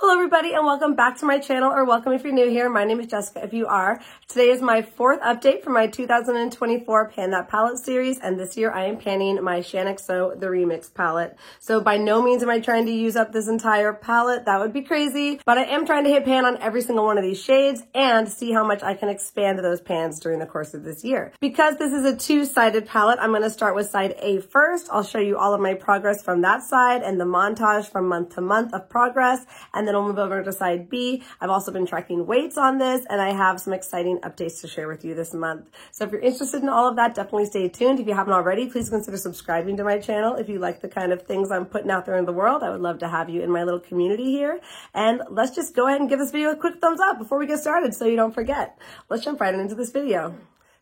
Hello everybody and welcome back to my channel, or welcome if you're new here. My name is Jessica if you are. Today is my fourth update for my 2024 Pan That Palette series, and this year I am panning my Shaaanxo The Remix palette. So by no means am I trying to use up this entire palette, that would be crazy, but I am trying to hit pan on every single one of these shades and see how much I can expand those pans during the course of this year. Because this is a two-sided palette, I'm going to start with side A first. I'll show you all of my progress from that side and the montage from month to month of progress, and then I'll move over to side B. I've also been tracking weights on this, and I have some exciting updates to share with you this month. So if you're interested in all of that, definitely stay tuned. If you haven't already, please consider subscribing to my channel. If you like the kind of things I'm putting out there in the world, I would love to have you in my little community here. And let's just go ahead and give this video a quick thumbs up before we get started so you don't forget. Let's jump right into this video.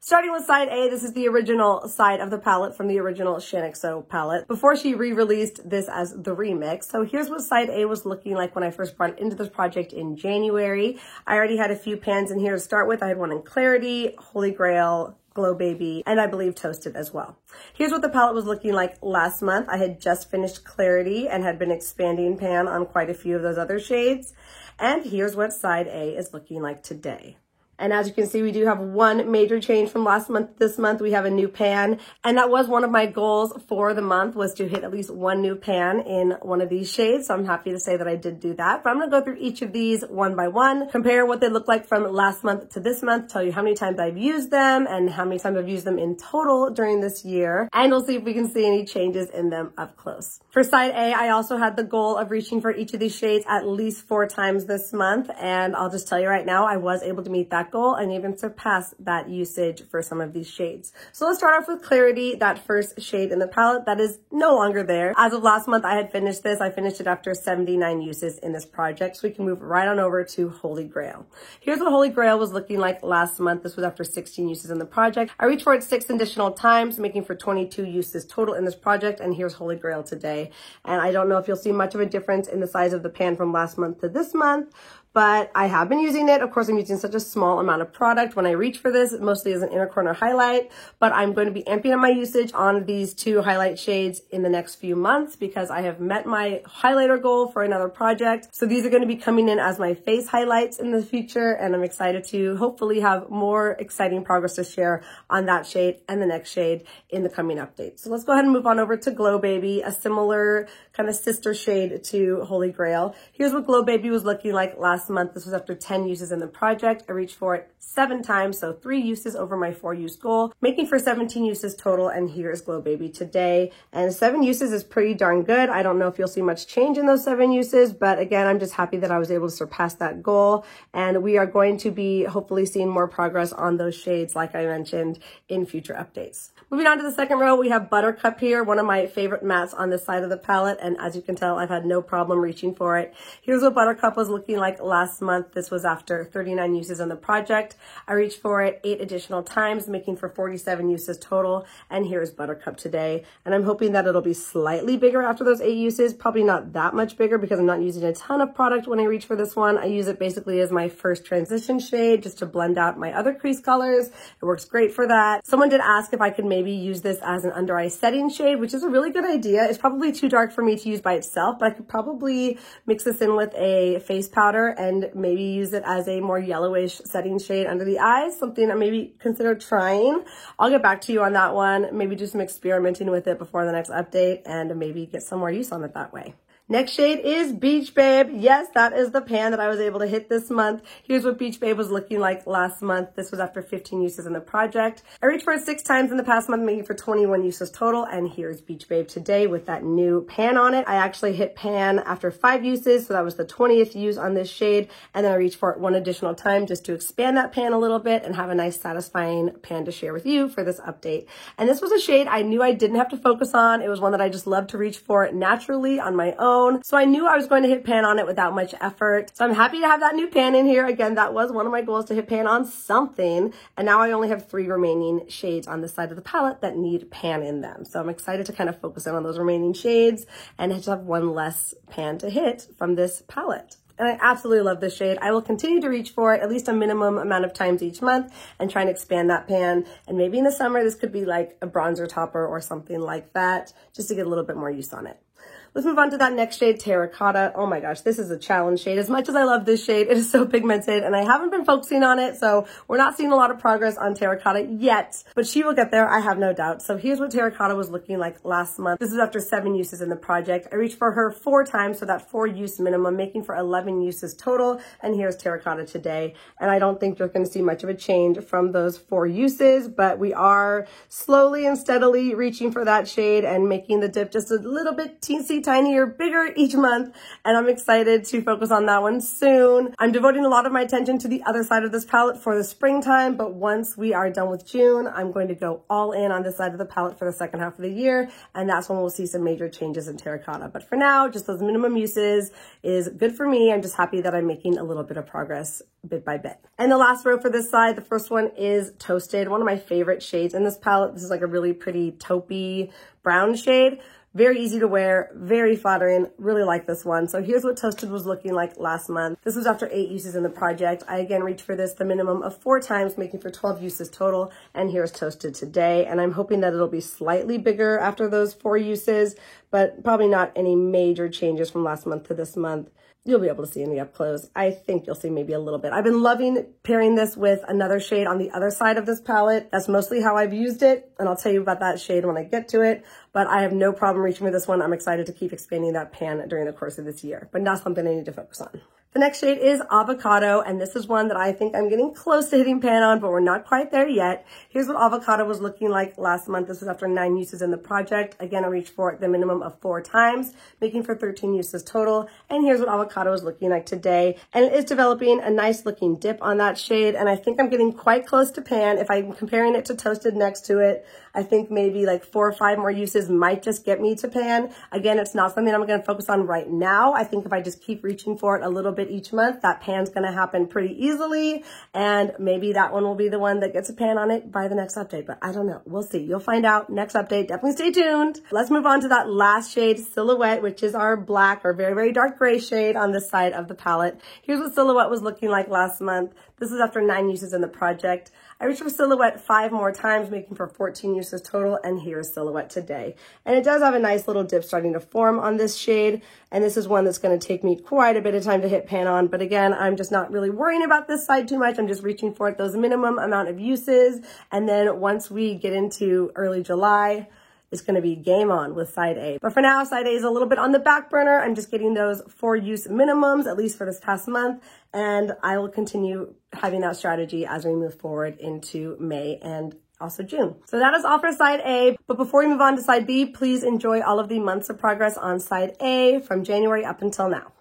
Starting with side A, this is the original side of the palette from the original Shaaanxo palette before she re-released this as the remix. So here's what side A was looking like when I first brought it into this project in January. I already had a few pans in here to start with. I had one in Clarity, Holy Grail, Glow Baby, and I believe Toasted as well. Here's what the palette was looking like last month. I had just finished Clarity and had been expanding pan on quite a few of those other shades. And here's what side A is looking like today. And as you can see, we do have one major change from last month. This month, we have a new pan. And that was one of my goals for the month, was to hit at least one new pan in one of these shades. So I'm happy to say that I did do that. But I'm going to go through each of these one by one, compare what they look like from last month to this month, tell you how many times I've used them and how many times I've used them in total during this year. And we'll see if we can see any changes in them up close. For side A, I also had the goal of reaching for each of these shades at least 4 times this month. And I'll just tell you right now, I was able to meet that goal and even surpass that usage for some of these shades. So let's start off with Clarity, that first shade in the palette that is no longer there. As of last month, I had finished this. I finished it after 79 uses in this project. So we can move right on over to Holy Grail. Here's what Holy Grail was looking like last month. This was after 16 uses in the project. I reached for it 6 additional times, making for 22 uses total in this project. And here's Holy Grail today. And I don't know if you'll see much of a difference in the size of the pan from last month to this month, but I have been using it. Of course, I'm using such a small amount of product when I reach for this, mostly as an inner corner highlight, but I'm going to be amping up my usage on these 2 highlight shades in the next few months because I have met my highlighter goal for another project. So these are going to be coming in as my face highlights in the future, and I'm excited to hopefully have more exciting progress to share on that shade and the next shade in the coming updates. So let's go ahead and move on over to Glow Baby, a similar kind of sister shade to Holy Grail. Here's what Glow Baby was looking like last month. This was after 10 uses in the project. I reached for it 7 times, so 3 uses over my 4 use goal, making for 17 uses total. And here's Glow Baby today. And 7 uses is pretty darn good. I don't know if you'll see much change in those 7 uses, but again, I'm just happy that I was able to surpass that goal. And we are going to be hopefully seeing more progress on those shades, like I mentioned, in future updates. Moving on to the second row, we have Buttercup here, one of my favorite mattes on this side of the palette. And as you can tell, I've had no problem reaching for it. Here's what Buttercup was looking like last month. This was after 39 uses in the project. I reached for it 8 additional times, making for 47 uses total. And here's Buttercup today. And I'm hoping that it'll be slightly bigger after those 8 uses, probably not that much bigger because I'm not using a ton of product when I reach for this one. I use it basically as my first transition shade just to blend out my other crease colors. It works great for that. Someone did ask if I could maybe use this as an under eye setting shade, which is a really good idea. It's probably too dark for me to use by itself, but I could probably mix this in with a face powder and maybe use it as a more yellowish setting shade under the eyes, something I maybe consider trying. I'll get back to you on that one, maybe do some experimenting with it before the next update and maybe get some more use on it that way. Next shade is Beach Babe. Yes, that is the pan that I was able to hit this month. Here's what Beach Babe was looking like last month. This was after 15 uses in the project. I reached for it 6 times in the past month, making for 21 uses total. And here's Beach Babe today with that new pan on it. I actually hit pan after 5 uses, so that was the 20th use on this shade. And then I reached for it 1 additional time just to expand that pan a little bit and have a nice satisfying pan to share with you for this update. And this was a shade I knew I didn't have to focus on. It was one that I just loved to reach for naturally on my own. So I knew I was going to hit pan on it without much effort. So I'm happy to have that new pan in here. Again, that was one of my goals, to hit pan on something. And now I only have 3 remaining shades on this side of the palette that need pan in them. So I'm excited to kind of focus in on those remaining shades and just have 1 less pan to hit from this palette. And I absolutely love this shade. I will continue to reach for it at least a minimum amount of times each month and try and expand that pan. And maybe in the summer, this could be like a bronzer topper or something like that, just to get a little bit more use on it. Let's move on to that next shade, Terracotta. Oh my gosh, this is a challenge shade. As much as I love this shade, it is so pigmented and I haven't been focusing on it, so we're not seeing a lot of progress on Terracotta yet, but she will get there, I have no doubt. So here's what Terracotta was looking like last month. This is after 7 uses in the project. I reached for her 4 times, so that 4 use minimum, making for 11 uses total. And here's Terracotta today. And I don't think you're going to see much of a change from those 4 uses, but we are slowly and steadily reaching for that shade and making the dip just a little bit teensy tinier, bigger each month. And I'm excited to focus on that one soon. I'm devoting a lot of my attention to the other side of this palette for the springtime, but once we are done with June, I'm going to go all in on this side of the palette for the second half of the year. And that's when we'll see some major changes in Terracotta. But for now, just those minimum uses is good for me. I'm just happy that I'm making a little bit of progress bit by bit. And the last row for this side, the first one is Toasted, one of my favorite shades in this palette. This is like a really pretty taupey brown shade. Very easy to wear, very flattering, really like this one. So here's what Toasted was looking like last month. This was after 8 uses in the project. I again reached for this the minimum of 4 times, making for 12 uses total. And here's Toasted today. And I'm hoping that it'll be slightly bigger after those 4 uses, but probably not any major changes from last month to this month. You'll be able to see in the up close. I think you'll see maybe a little bit. I've been loving pairing this with another shade on the other side of this palette. That's mostly how I've used it, and I'll tell you about that shade when I get to it, but I have no problem reaching for this one. I'm excited to keep expanding that pan during the course of this year, but not something I need to focus on. The next shade is Avocado, and this is one that I think I'm getting close to hitting pan on, but we're not quite there yet. Here's what Avocado was looking like last month. This was after 9 uses in the project. Again, I reached for the minimum of 4 times, making for 13 uses total. And here's what Avocado is looking like today. And it is developing a nice looking dip on that shade, and I think I'm getting quite close to pan. If I'm comparing it to Toasted next to it, I think maybe like 4 or 5 more uses might just get me to pan. Again, it's not something I'm going to focus on right now. I think if I just keep reaching for it a little bit each month, that pan's going to happen pretty easily, and maybe that one will be the one that gets a pan on it by the next update, but I don't know. We'll see. You'll find out next update. Definitely stay tuned. Let's move on to that last shade, Silhouette, which is our black or very, very dark gray shade on this side of the palette. Here's what Silhouette was looking like last month. This is after 9 uses in the project. I reached for Silhouette 5 more times, making for 14 uses total, and here's Silhouette today. And it does have a nice little dip starting to form on this shade, and this is one that's going to take me quite a bit of time to hit pan on, but again, I'm just not really worrying about this side too much. I'm just reaching for those minimum amount of uses, and then once we get into early July, it's going to be game on with side A. But for now, side A is a little bit on the back burner. I'm just getting those 4 use minimums, at least for this past month. And I will continue having that strategy as we move forward into May and also June. So that is all for side A. But before we move on to side B, please enjoy all of the months of progress on side A from January up until now.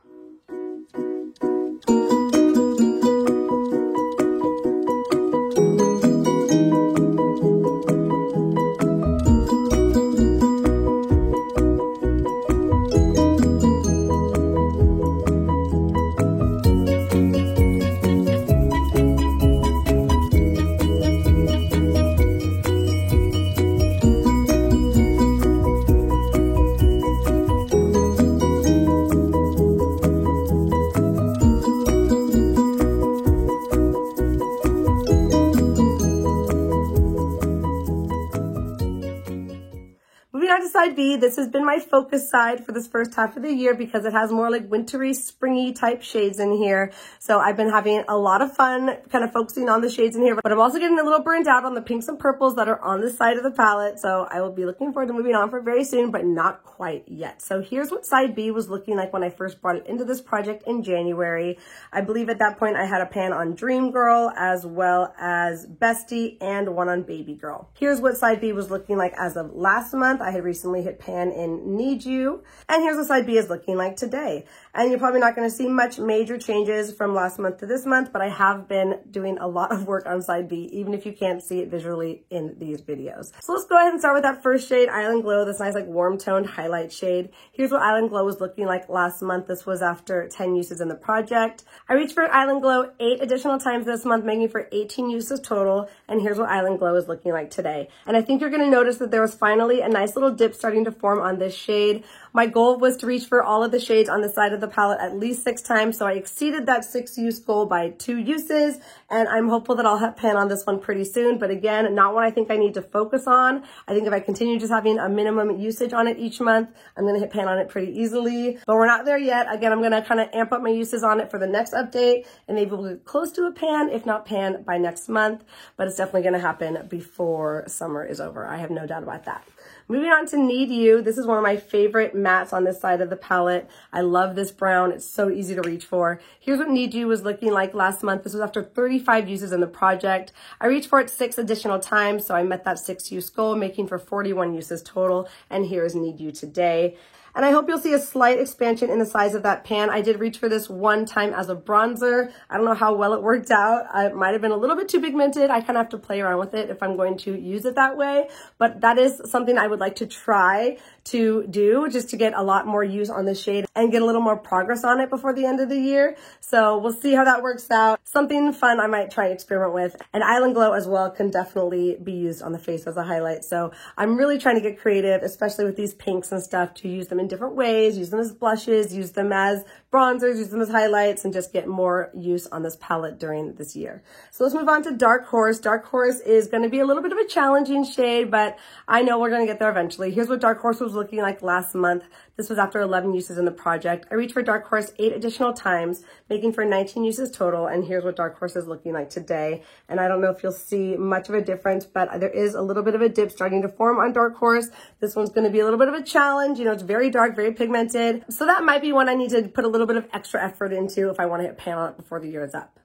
Side B, this has been my focus side for this first half of the year because it has more like wintry, springy type shades in here. So I've been having a lot of fun kind of focusing on the shades in here, but I'm also getting a little burnt out on the pinks and purples that are on this side of the palette. So I will be looking forward to moving on for very soon, but not quite yet. So here's what side B was looking like when I first brought it into this project in January. I believe at that point I had a pan on Dream Girl as well as Bestie and one on Baby Girl. Here's what side B was looking like as of last month. I had recently hit pan in Need You, and here's what side B is looking like today. And you're probably not going to see much major changes from last month to this month, but I have been doing a lot of work on side B, even if you can't see it visually in these videos. So let's go ahead and start with that first shade, Island Glow, this nice like warm toned highlight shade. Here's what Island Glow was looking like last month. This was after 10 uses in the project. I reached for Island Glow 8 additional times this month, making for 18 uses total, and here's what Island Glow is looking like today. And I think you're going to notice that there was finally a nice little dip starting to form on this shade. My goal was to reach for all of the shades on the side of the palette at least 6 times, so I exceeded that 6 use goal by 2 uses, and I'm hopeful that I'll have pan on this one pretty soon, but again, not one I think I need to focus on. I think if I continue just having a minimum usage on it each month, I'm gonna hit pan on it pretty easily, but we're not there yet. Again, I'm gonna kind of amp up my uses on it for the next update, and maybe we'll get close to a pan, if not pan, by next month, but it's definitely gonna happen before summer is over. I have no doubt about that. Moving on to Need You. This is one of my favorite mattes on this side of the palette. I love this brown. It's so easy to reach for. Here's what Need You was looking like last month. This was after 35 uses in the project. I reached for it 6 additional times, so I met that 6 use goal, making for 41 uses total. And here's Need You today. And I hope you'll see a slight expansion in the size of that pan. I did reach for this one time as a bronzer. I don't know how well it worked out. It might have been a little bit too pigmented. I kind of have to play around with it if I'm going to use it that way. But that is something I would like to try to do, just to get a lot more use on the shade and get a little more progress on it before the end of the year. So we'll see how that works out. Something fun I might try and experiment with. And Island Glow as well can definitely be used on the face as a highlight. So I'm really trying to get creative, especially with these pinks and stuff, to use them in different ways, use them as blushes, use them as bronzers, use them as highlights, and just get more use on this palette during this year. So let's move on to Dark Horse. Dark Horse is going to be a little bit of a challenging shade, but I know we're going to get there eventually. Here's what Dark Horse was looking like last month. This was after 11 uses in the project. I reached for Dark Horse 8 additional times, making for 19 uses total, and here's what Dark Horse is looking like today. And I don't know if you'll see much of a difference, but there is a little bit of a dip starting to form on Dark Horse. This one's going to be a little bit of a challenge. You know, it's very dark, very pigmented. So that might be one I need to put a little bit of extra effort into if I want to hit pan on it before the year is up.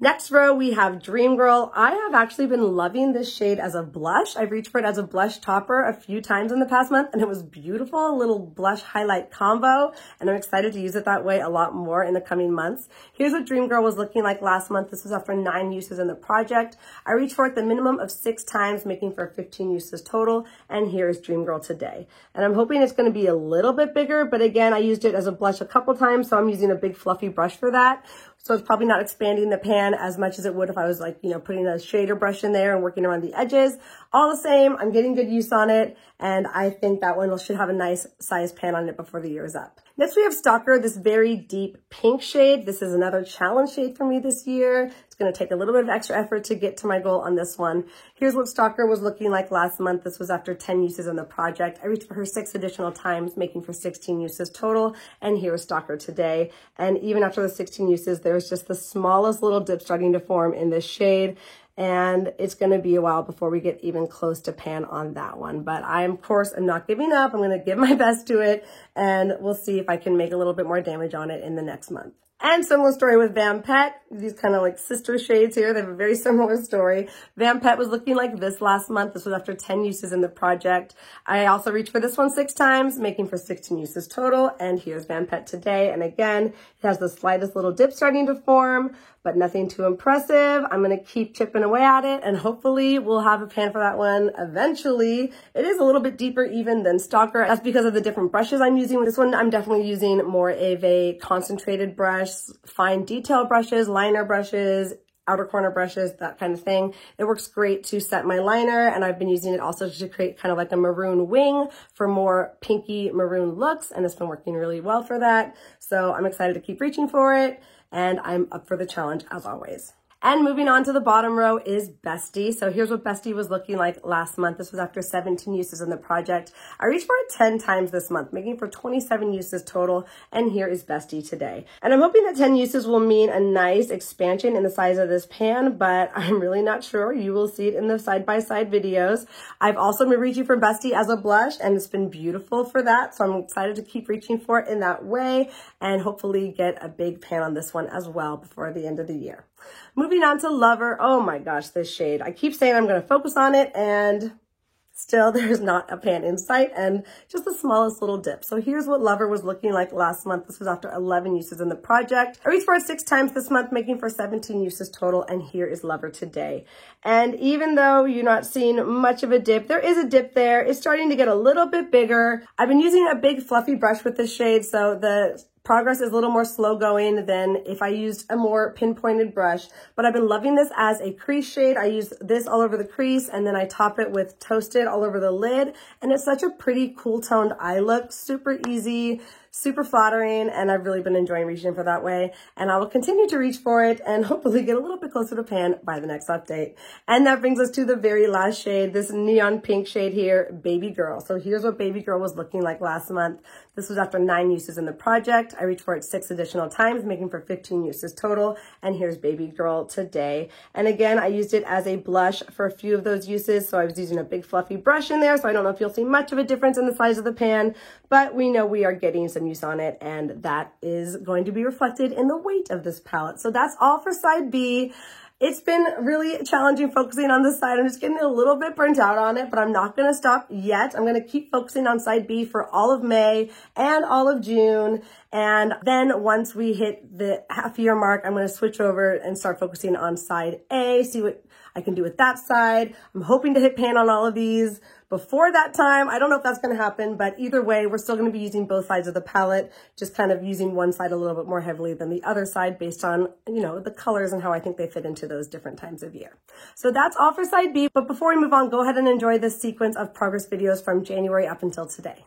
Next row, we have Dream Girl. I have actually been loving this shade as a blush. I've reached for it as a blush topper a few times in the past month, and it was beautiful, a little blush highlight combo, and I'm excited to use it that way a lot more in the coming months. Here's what Dream Girl was looking like last month. This was after 9 uses in the project. I reached for it the minimum of 6 times, making for 15 uses total, and here's Dream Girl today. And I'm hoping it's gonna be a little bit bigger, but again, I used it as a blush a couple times, so I'm using a big fluffy brush for that. So it's probably not expanding the pan as much as it would if I was like, you know, putting a shader brush in there and working around the edges. All the same, I'm getting good use on it, and I think that one should have a nice size pan on it before the year is up. Next we have Stalker, this very deep pink shade. This is another challenge shade for me this year. It's gonna take a little bit of extra effort to get to my goal on this one. Here's what Stalker was looking like last month. This was after 10 uses in the project. I reached for her 6 additional times, making for 16 uses total, and here's Stalker today. And even after the 16 uses, there's just the smallest little dip starting to form in this shade. And it's going to be a while before we get even close to pan on that one. But I, of course, am not giving up. I'm going to give my best to it, and we'll see if I can make a little bit more damage on it in the next month. And similar story with Vampette. These kind of like sister shades here. They have a very similar story. Vampette was looking like this last month. This was after 10 uses in the project. I also reached for this one 6 times, making for 16 uses total. And here's Vampette today. And again, it has the slightest little dip starting to form, but nothing too impressive. I'm going to keep chipping away at it, and hopefully we'll have a pan for that one eventually. It is a little bit deeper even than Stalker. That's because of the different brushes I'm using. With this one, I'm definitely using more of a concentrated brush, fine detail brushes, liner brushes, outer corner brushes, that kind of thing. It works great to set my liner, and I've been using it also to create kind of like a maroon wing for more pinky maroon looks, and it's been working really well for that. So I'm excited to keep reaching for it, and I'm up for the challenge as always. And moving on to the bottom row is Bestie. So here's what Bestie was looking like last month. This was after 17 uses in the project. I reached for it 10 times this month, making for 27 uses total. And here is Bestie today. And I'm hoping that 10 uses will mean a nice expansion in the size of this pan, but I'm really not sure. You will see it in the side-by-side videos. I've also been reaching for Bestie as a blush, and it's been beautiful for that. So I'm excited to keep reaching for it in that way, and hopefully get a big pan on this one as well before the end of the year. Moving on to Lover. Oh my gosh, this shade. I keep saying I'm going to focus on it, and still there's not a pan in sight and just the smallest little dip. So here's what Lover was looking like last month. This was after 11 uses in the project. I reached for it 6 times this month, making for 17 uses total, and here is Lover today. And even though you're not seeing much of a dip, there is a dip there. It's starting to get a little bit bigger. I've been using a big fluffy brush with this shade, so the progress is a little more slow going than if I used a more pinpointed brush, but I've been loving this as a crease shade. I use this all over the crease and then I top it with Toasted all over the lid, and it's such a pretty cool toned eye look, super easy, super flattering, and I've really been enjoying reaching for that way, and I will continue to reach for it and hopefully get a little bit closer to pan by the next update. And that brings us to the very last shade, this neon pink shade here, Baby Girl. So here's what Baby Girl was looking like last month. This was after 9 uses in the project. I reached for it 6 additional times, making for 15 uses total, and here's Baby Girl today. And again, I used it as a blush for a few of those uses, so I was using a big fluffy brush in there, so I don't know if you'll see much of a difference in the size of the pan, but we know we are getting some use on it, and that is going to be reflected in the weight of this palette. So that's all for side B. It's been really challenging focusing on this side. I'm just getting a little bit burnt out on it, but I'm not going to stop yet. I'm going to keep focusing on side B for all of May and all of June. And then once we hit the half-year mark, I'm going to switch over and start focusing on side A, see what I can do with that side. I'm hoping to hit pan on all of these before that time. I don't know if that's going to happen, but either way, we're still going to be using both sides of the palette, just kind of using one side a little bit more heavily than the other side based on, you know, the colors and how I think they fit into those different times of year. So that's all for side B. But before we move on, go ahead and enjoy this sequence of progress videos from January up until today.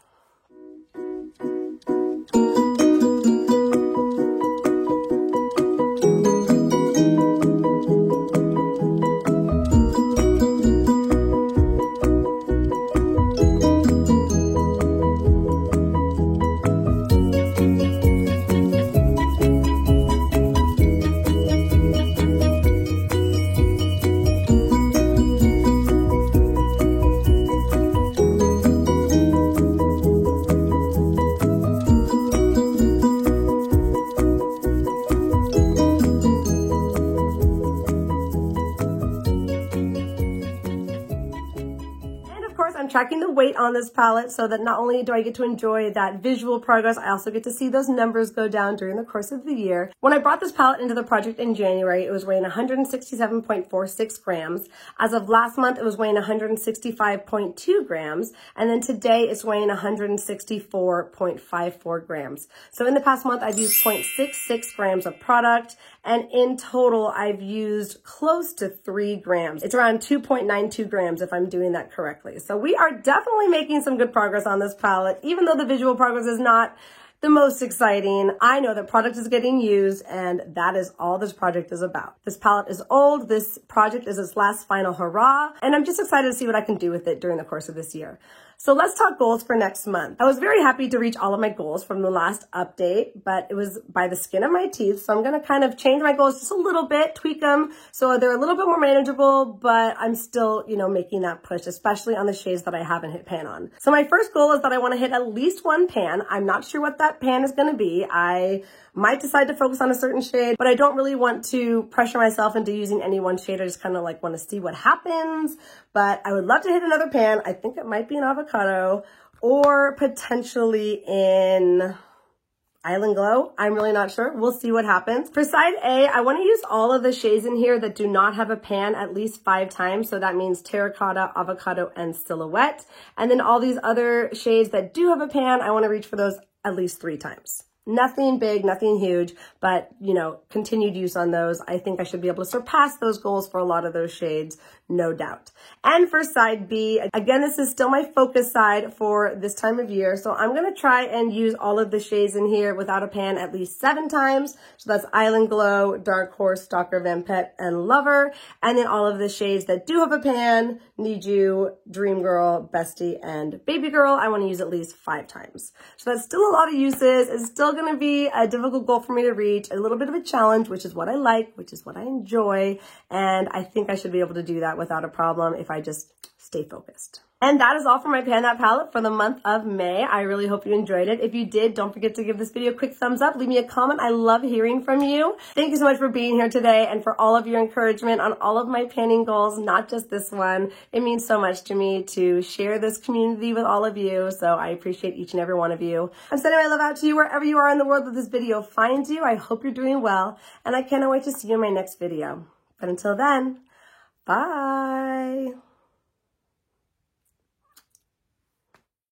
I'm tracking the weight on this palette so that not only do I get to enjoy that visual progress, I also get to see those numbers go down during the course of the year. When I brought this palette into the project in January, it was weighing 167.46 grams. As of last month, it was weighing 165.2 grams. And then today it's weighing 164.54 grams. So in the past month, I've used 0.66 grams of product. And in total, I've used close to 3 grams. It's around 2.92 grams if I'm doing that correctly. So we are definitely making some good progress on this palette, even though the visual progress is not the most exciting. I know that product is getting used, and that is all this project is about. This palette is old. This project is its last final hurrah, and I'm just excited to see what I can do with it during the course of this year. So let's talk goals for next month. I was very happy to reach all of my goals from the last update, but it was by the skin of my teeth. So I'm going to kind of change my goals just a little bit, tweak them so they're a little bit more manageable, but I'm still, you know, making that push, especially on the shades that I haven't hit pan on. So my first goal is that I want to hit at least one pan. I'm not sure what that pan is going to be. I might decide to focus on a certain shade, but I don't really want to pressure myself into using any one shade. I just kind of like want to see what happens, but I would love to hit another pan. I think it might be an avocado or potentially in Island Glow. I'm really not sure. We'll see what happens. For side A, I want to use all of the shades in here that do not have a pan at least 5 times. So that means Terracotta, Avocado, and Silhouette. And then all these other shades that do have a pan, I want to reach for those at least 3 times. Nothing big, nothing huge, but, you know, continued use on those. I think I should be able to surpass those goals for a lot of those shades, no doubt. And for side B, again, this is still my focus side for this time of year. So I'm going to try and use all of the shades in here without a pan at least 7 times. So that's Island Glow, Dark Horse, Stalker, Vampette, and Lover. And then all of the shades that do have a pan, Need You, Dream Girl, Bestie, and Baby Girl, I want to use at least 5 times. So that's still a lot of uses. It's still going to be a difficult goal for me to reach, a little bit of a challenge, which is what I like, which is what I enjoy. And I think I should be able to do that without a problem if I just stay focused. And that is all for my Pan That palette for the month of May. I really hope you enjoyed it. If you did, don't forget to give this video a quick thumbs up. Leave me a comment. I love hearing from you. Thank you so much for being here today and for all of your encouragement on all of my panning goals, not just this one. It means so much to me to share this community with all of you. So I appreciate each and every one of you. I'm sending my love out to you wherever you are in the world that this video finds you. I hope you're doing well, and I cannot wait to see you in my next video. But until then, bye.